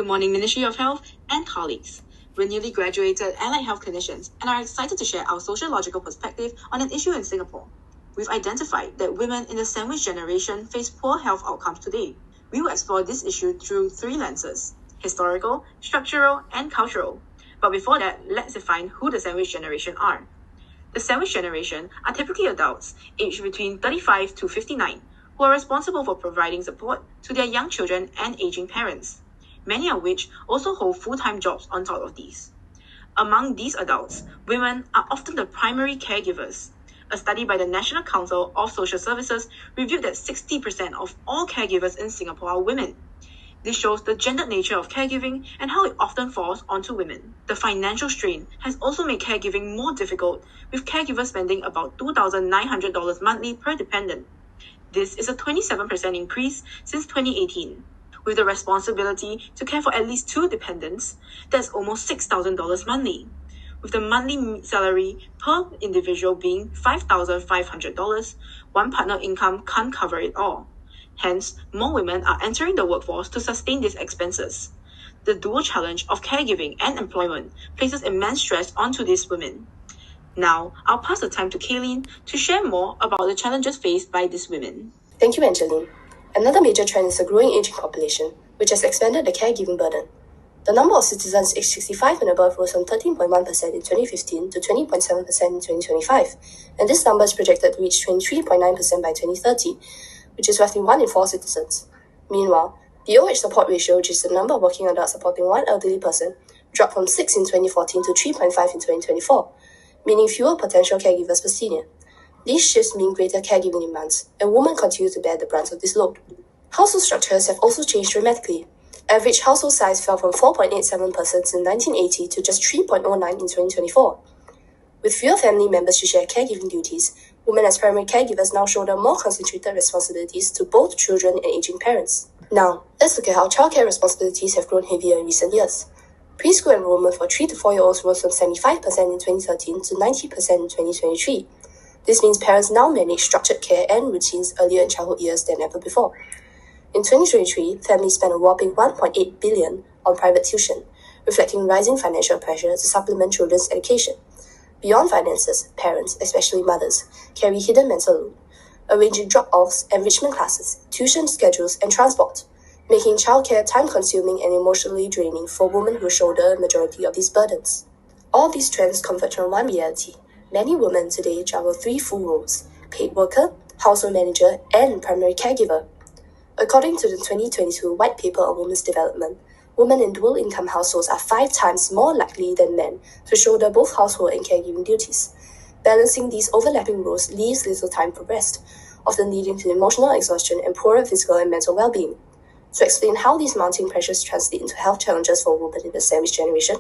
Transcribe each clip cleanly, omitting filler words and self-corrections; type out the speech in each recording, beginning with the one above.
Good morning, Ministry of Health and colleagues. We're newly graduated allied health clinicians and are excited to share our sociological perspective on an issue in Singapore. We've identified that women in the sandwich generation face poor health outcomes today. We will explore this issue through three lenses: historical, structural, and cultural. But before that, let's define who the sandwich generation are. The sandwich generation are typically adults aged between 35 to 59 who are responsible for providing support to their young children and aging parents, many of which also hold full-time jobs on top of these. Among these adults, women are often the primary caregivers. A study by the National Council of Social Services revealed that 60% of all caregivers in Singapore are women. This shows the gendered nature of caregiving and how it often falls onto women. The financial strain has also made caregiving more difficult, with caregivers spending about $2,900 monthly per dependent. This is a 27% increase since 2018. With the responsibility to care for at least 2 dependents, that's almost $6,000 monthly. With the monthly salary per individual being $5,500, one partner income can't cover it all. Hence, more women are entering the workforce to sustain these expenses. The dual challenge of caregiving and employment places immense stress onto these women. Now, I'll pass the time to Kayleen to share more about the challenges faced by these women. Thank you, Angeline. Another major trend is the growing aging population, which has expanded the caregiving burden. The number of citizens aged 65 and above rose from 13.1% in 2015 to 20.7% in 2025, and this number is projected to reach 23.9% by 2030, which is roughly 1 in 4 citizens. Meanwhile, the old age support ratio, which is the number of working adults supporting one elderly person, dropped from 6 in 2014 to 3.5 in 2024, meaning fewer potential caregivers per senior. These shifts mean greater caregiving demands, and women continue to bear the brunt of this load. Household structures have also changed dramatically. Average household size fell from 4.87 persons in 1980 to just 3.09 in 2024. With fewer family members to share caregiving duties, women as primary caregivers now shoulder more concentrated responsibilities to both children and aging parents. Now, let's look at how childcare responsibilities have grown heavier in recent years. Preschool enrollment for 3 to 4-year-olds rose from 75% in 2013 to 90% in 2023. This means parents now manage structured care and routines earlier in childhood years than ever before. In 2023, families spent a whopping $1.8 billion on private tuition, reflecting rising financial pressure to supplement children's education. Beyond finances, parents, especially mothers, carry hidden mental load, arranging drop-offs, enrichment classes, tuition schedules, and transport, making childcare time-consuming and emotionally draining for women who shoulder a majority of these burdens. All these trends converge on one reality. Many women today juggle 3 full roles: paid worker, household manager, and primary caregiver. According to the 2022 White Paper on Women's Development, women in dual-income households are 5 times more likely than men to shoulder both household and caregiving duties. Balancing these overlapping roles leaves little time for rest, often leading to emotional exhaustion and poorer physical and mental well-being. To explain how these mounting pressures translate into health challenges for women in the sandwich generation,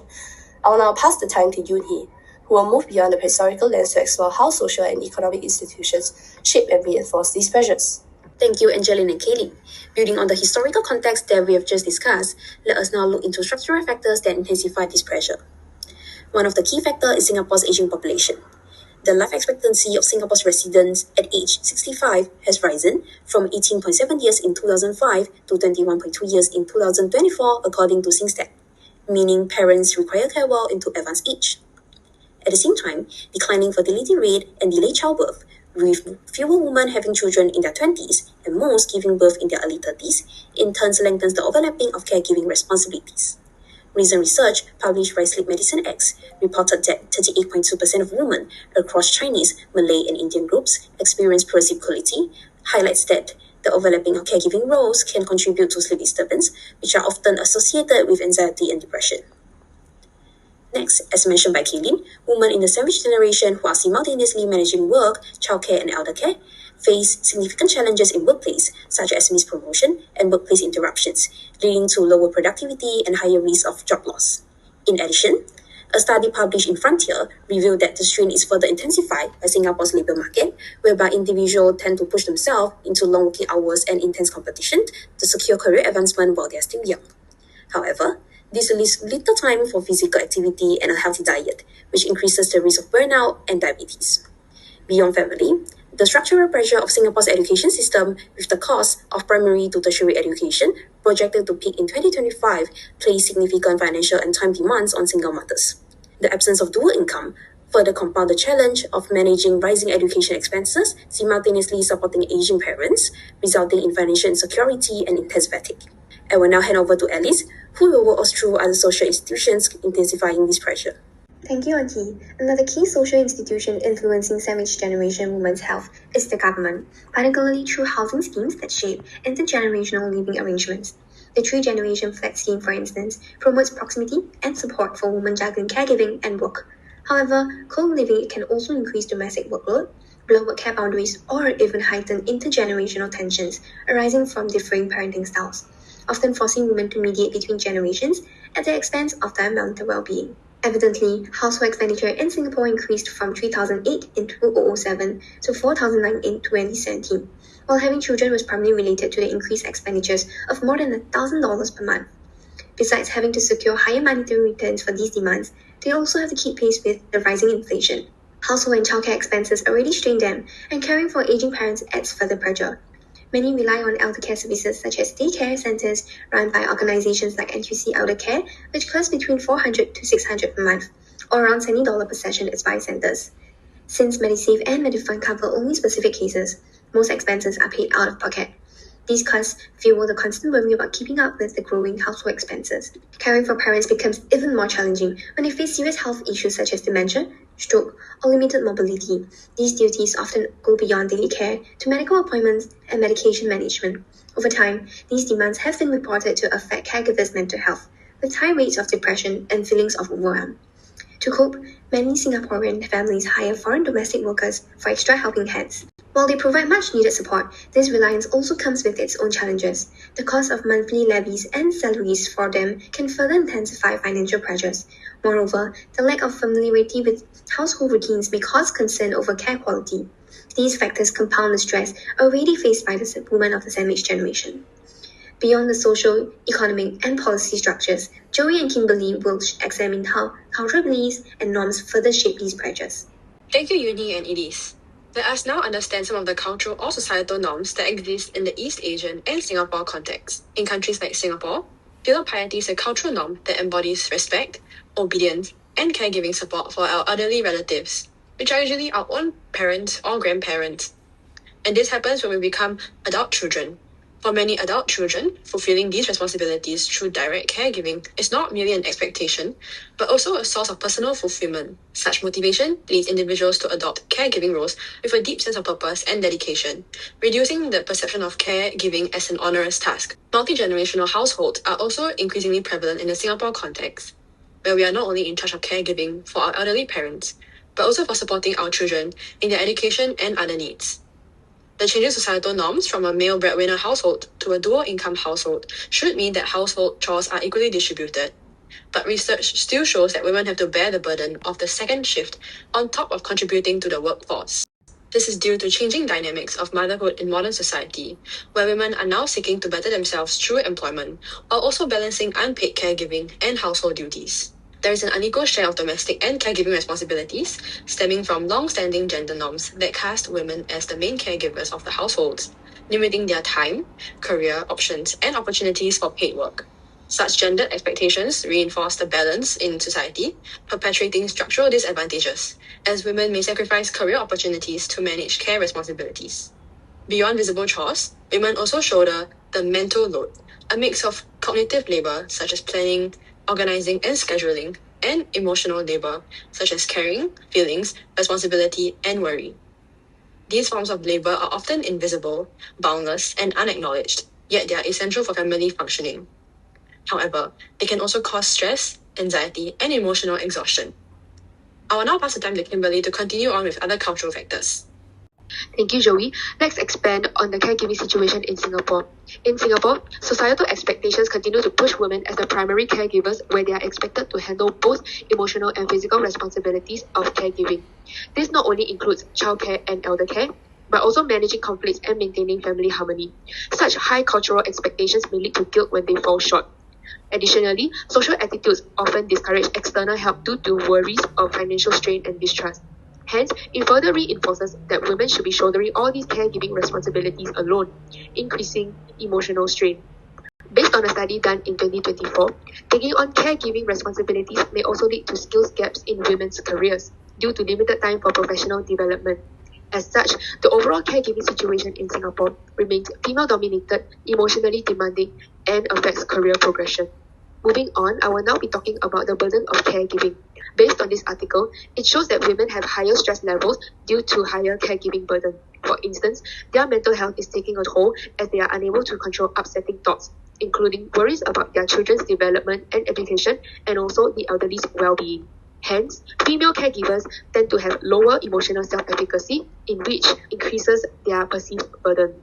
I will now pass the time to Yoon Hee, who will move beyond the historical lens to explore how social and economic institutions shape and reinforce these pressures. Thank you, Angeline and Kayleen. Building on the historical context that we have just discussed, let us now look into structural factors that intensify this pressure. One of the key factors is Singapore's aging population. The life expectancy of Singapore's residents at age 65 has risen from 18.7 years in 2005 to 21.2 years in 2024, according to Singstat, meaning parents require care well into advanced age. At the same time, declining fertility rate and delayed childbirth, with fewer women having children in their 20s and most giving birth in their early 30s, in turn lengthens the overlapping of caregiving responsibilities. Recent research published by Sleep Medicine X reported that 38.2% of women across Chinese, Malay, and Indian groups experience poor sleep quality, highlights that the overlapping of caregiving roles can contribute to sleep disturbance, which are often associated with anxiety and depression. Next, as mentioned by Kayleen, women in the sandwich generation who are simultaneously managing work, childcare, and elder care face significant challenges in workplace, such as missed promotion and workplace interruptions, leading to lower productivity and higher risk of job loss. In addition, a study published in Frontier revealed that the strain is further intensified by Singapore's labour market, whereby individuals tend to push themselves into long working hours and intense competition to secure career advancement while they are still young. However, this leaves little time for physical activity and a healthy diet, which increases the risk of burnout and diabetes. Beyond family, The structural pressure of Singapore's education system, with the cost of primary to tertiary education projected to peak in 2025, place significant financial and time demands on single mothers. The absence of dual income further compound the challenge of managing rising education expenses, simultaneously supporting aging parents, resulting in financial insecurity and intense fatigue. I will now hand over to Alice, who will walk us through other social institutions intensifying this pressure. Thank you, Auntie. Another key social institution influencing sandwich generation women's health is the government, particularly through housing schemes that shape intergenerational living arrangements. The 3-generation flat scheme, for instance, promotes proximity and support for women juggling caregiving and work. However, co-living can also increase domestic workload, blur work care boundaries, or even heighten intergenerational tensions arising from differing parenting styles, often forcing women to mediate between generations at the expense of their mental well-being. Evidently, household expenditure in Singapore increased from 3,008 in 2007 to 4,009 in 2017, while having children was primarily related to the increased expenditures of more than $1,000 per month. Besides having to secure higher monetary returns for these demands, they also have to keep pace with the rising inflation. Household and childcare expenses already strain them, and caring for aging parents adds further pressure. Many rely on elder care services such as daycare centers run by organizations like NTUC Elder Care, which cost between $400 to $600 per month, or around $70 per session at Spice centers. Since Medisave and Medifund cover only specific cases, most expenses are paid out of pocket. These costs fuel the constant worry about keeping up with the growing household expenses. Caring for parents becomes even more challenging when they face serious health issues such as dementia, stroke, or limited mobility. These duties often go beyond daily care to medical appointments and medication management. Over time, these demands have been reported to affect caregivers' mental health, with high rates of depression and feelings of overwhelm. To cope, many Singaporean families hire foreign domestic workers for extra helping hands. While they provide much needed support, this reliance also comes with its own challenges. The cost of monthly levies and salaries for them can further intensify financial pressures. Moreover, the lack of familiarity with household routines may cause concern over care quality. These factors compound the stress already faced by the women of the sandwich generation. Beyond the social, economic, and policy structures, Joey and Kimberly will examine how cultural beliefs and norms further shape these pressures. Thank you, Uni and Elise. Let us now understand some of the cultural or societal norms that exist in the East Asian and Singapore context. In countries like Singapore, filial piety is a cultural norm that embodies respect, obedience, and caregiving support for our elderly relatives, which are usually our own parents or grandparents. And this happens when we become adult children. For many adult children, fulfilling these responsibilities through direct caregiving is not merely an expectation, but also a source of personal fulfillment. Such motivation leads individuals to adopt caregiving roles with a deep sense of purpose and dedication, reducing the perception of caregiving as an onerous task. Multi-generational households are also increasingly prevalent in the Singapore context, where we are not only in charge of caregiving for our elderly parents, but also for supporting our children in their education and other needs. The changing societal norms from a male breadwinner household to a dual-income household should mean that household chores are equally distributed. But research still shows that women have to bear the burden of the second shift on top of contributing to the workforce. This is due to changing dynamics of motherhood in modern society, where women are now seeking to better themselves through employment, while also balancing unpaid caregiving and household duties. There is an unequal share of domestic and caregiving responsibilities stemming from long-standing gender norms that cast women as the main caregivers of the households, limiting their time, career options, and opportunities for paid work. Such gendered expectations reinforce the balance in society, perpetuating structural disadvantages, as women may sacrifice career opportunities to manage care responsibilities. Beyond visible chores, women also shoulder the mental load, a mix of cognitive labor such as planning, organizing and scheduling, and emotional labor, such as caring, feelings, responsibility, and worry. These forms of labor are often invisible, boundless, and unacknowledged, yet they are essential for family functioning. However, they can also cause stress, anxiety, and emotional exhaustion. I will now pass the time to Kimberly to continue on with other cultural factors. Thank you, Joey. Let's expand on the caregiving situation in Singapore. In Singapore, societal expectations continue to push women as the primary caregivers, where they are expected to handle both emotional and physical responsibilities of caregiving. This not only includes childcare and elder care, but also managing conflicts and maintaining family harmony. Such high cultural expectations may lead to guilt when they fall short. Additionally, social attitudes often discourage external help due to worries of financial strain and distrust. Hence, it further reinforces that women should be shouldering all these caregiving responsibilities alone, increasing emotional strain. Based on a study done in 2024, taking on caregiving responsibilities may also lead to skills gaps in women's careers due to limited time for professional development. As such, the overall caregiving situation in Singapore remains female-dominated, emotionally demanding, and affects career progression. Moving on, I will now be talking about the burden of caregiving. Based on this article, it shows that women have higher stress levels due to higher caregiving burden. For instance, their mental health is taking a toll as they are unable to control upsetting thoughts, including worries about their children's development and education, and also the elderly's well-being. Hence, female caregivers tend to have lower emotional self-efficacy, in which increases their perceived burden.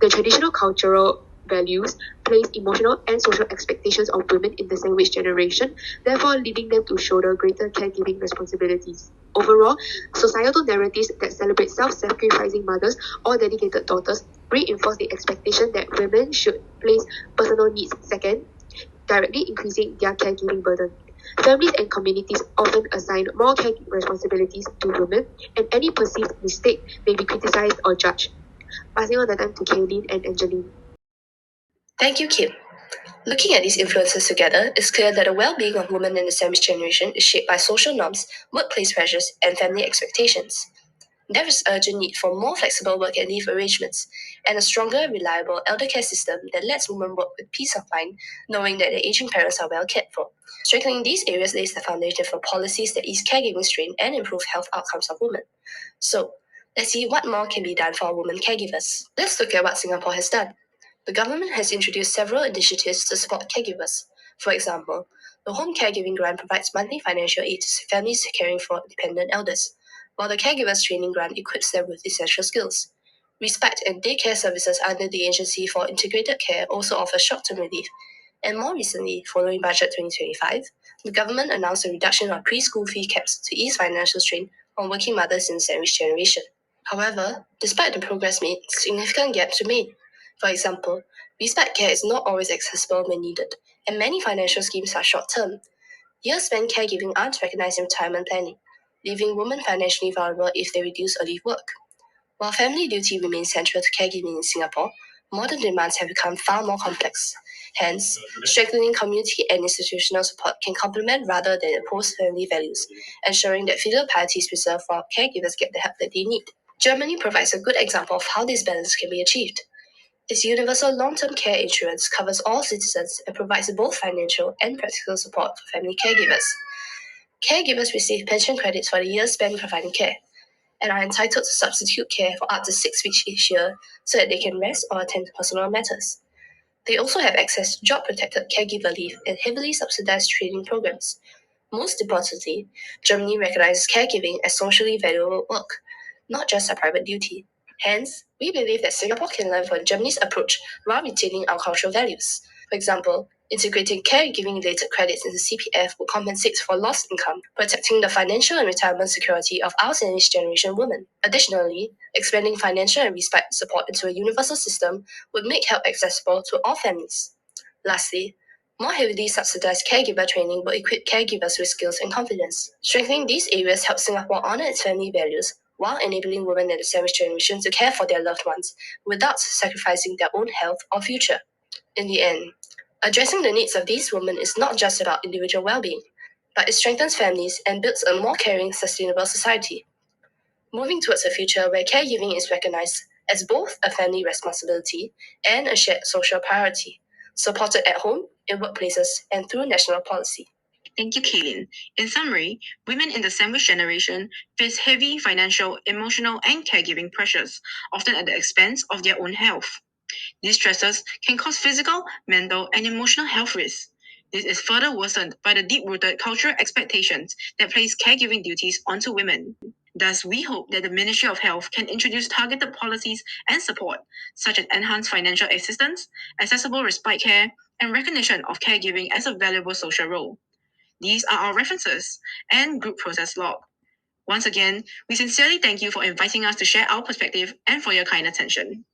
The traditional cultural values place emotional and social expectations on women in the sandwich generation, therefore leading them to shoulder greater caregiving responsibilities. Overall, societal narratives that celebrate self-sacrificing mothers or dedicated daughters reinforce the expectation that women should place personal needs second, directly increasing their caregiving burden. Families and communities often assign more caregiving responsibilities to women, and any perceived mistake may be criticized or judged. Passing on the time to Kaylin and Angeline. Thank you, Kim. Looking at these influences together, it's clear that the well-being of women in the sandwich generation is shaped by social norms, workplace pressures, and family expectations. There is urgent need for more flexible work and leave arrangements, and a stronger, reliable elder care system that lets women work with peace of mind, knowing that their aging parents are well cared for. Strengthening these areas lays the foundation for policies that ease caregiving strain and improve health outcomes of women. So, let's see what more can be done for women caregivers. Let's look at what Singapore has done. The government has introduced several initiatives to support caregivers. For example, the Home Caregiving Grant provides monthly financial aid to families caring for dependent elders, while the Caregivers Training Grant equips them with essential skills. Respite and daycare services under the Agency for Integrated Care also offer short-term relief. And more recently, following Budget 2025, the government announced a reduction of preschool fee caps to ease financial strain on working mothers in the sandwich generation. However, despite the progress made, significant gaps remain. For example, respite care is not always accessible when needed, and many financial schemes are short-term. Years spent caregiving aren't recognized in retirement planning, leaving women financially vulnerable if they reduce or leave work. While family duty remains central to caregiving in Singapore, modern demands have become far more complex. Hence, strengthening community and institutional support can complement rather than oppose family values, ensuring that filial piety is preserved while caregivers get the help that they need. Germany provides a good example of how this balance can be achieved. Its universal long-term care insurance covers all citizens and provides both financial and practical support for family caregivers. Caregivers receive pension credits for the years spent providing care, and are entitled to substitute care for up to 6 weeks each year so that they can rest or attend to personal matters. They also have access to job-protected caregiver leave and heavily subsidized training programs. Most importantly, Germany recognizes caregiving as socially valuable work, not just a private duty. Hence, we believe that Singapore can learn from Germany's approach while retaining our cultural values. For example, integrating caregiving-related credits into CPF will compensate for lost income, protecting the financial and retirement security of our sandwich generation women. Additionally, expanding financial and respite support into a universal system would make help accessible to all families. Lastly, more heavily subsidized caregiver training will equip caregivers with skills and confidence. Strengthening these areas helps Singapore honor its family values while enabling women in the sandwich generation to care for their loved ones without sacrificing their own health or future. In the end, addressing the needs of these women is not just about individual well-being, but it strengthens families and builds a more caring, sustainable society. Moving towards a future where caregiving is recognized as both a family responsibility and a shared social priority, supported at home, in workplaces, and through national policy. Thank you, Kaylin. In summary, women in the sandwich generation face heavy financial, emotional, and caregiving pressures, often at the expense of their own health. These stresses can cause physical, mental, and emotional health risks. This is further worsened by the deep-rooted cultural expectations that place caregiving duties onto women. Thus, we hope that the Ministry of Health can introduce targeted policies and support, such as enhanced financial assistance, accessible respite care, and recognition of caregiving as a valuable social role. These are our references and group process log. Once again, we sincerely thank you for inviting us to share our perspective and for your kind attention.